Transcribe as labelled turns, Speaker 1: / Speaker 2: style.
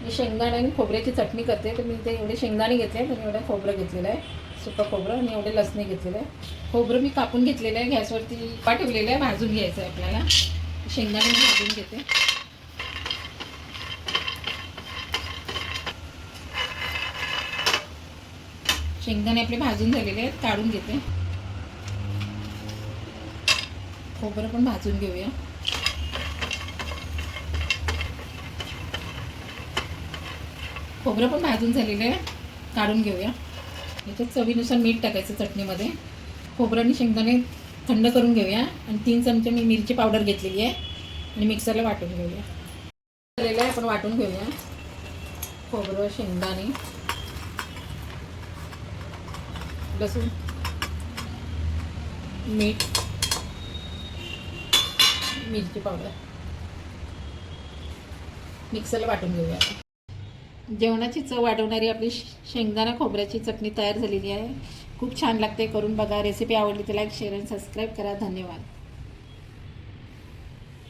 Speaker 1: मी शेंगदाणे आणि खोबऱ्याची चटणी करते, तर मी ते एवढे शेंगदाणे घेतले आणि एवढं खोबरं घेतलेलं आहे, सुकं खोबरं, आणि एवढे लसणे घेतलेलं आहे. खोबरं मी कापून घेतलेलं आहे, गॅसवरती ठेवलेलं आहे, भाजून घ्यायचं आहे आपल्याला. शेंगदाणे मी भाजून घेते. शेंगदाणे आपले भाजून झालेले आहेत, काढून घेते. खोबरं पण भाजून घेऊया. खोबरं पण भाजून झालेलं आहे, काढून घेऊया. याच्यात चवीनुसार मीठ टाकायचं चटणीमध्ये. खोबरं आणि शेंगदाणे थंड करून घेऊया आणि 3 चमचे मी मिरची पावडर घेतलेली आहे आणि मिक्सरला वाटून घेऊया. झालेलं आहे, आपण वाटून घेऊया. खोबरं, शेंगदाणे, लसूण, मीठ, मिरची पावडर मिक्सरला वाटून घेऊया. जेवणाची चव वाढवणारी आपली शेंगदाणा खोबऱ्याची चटणी तयार झालेली आहे. खूप छान लागते, करून बघा. रेसिपी आवडली तर लाईक, शेअर आणि सबस्क्राईब करा. धन्यवाद.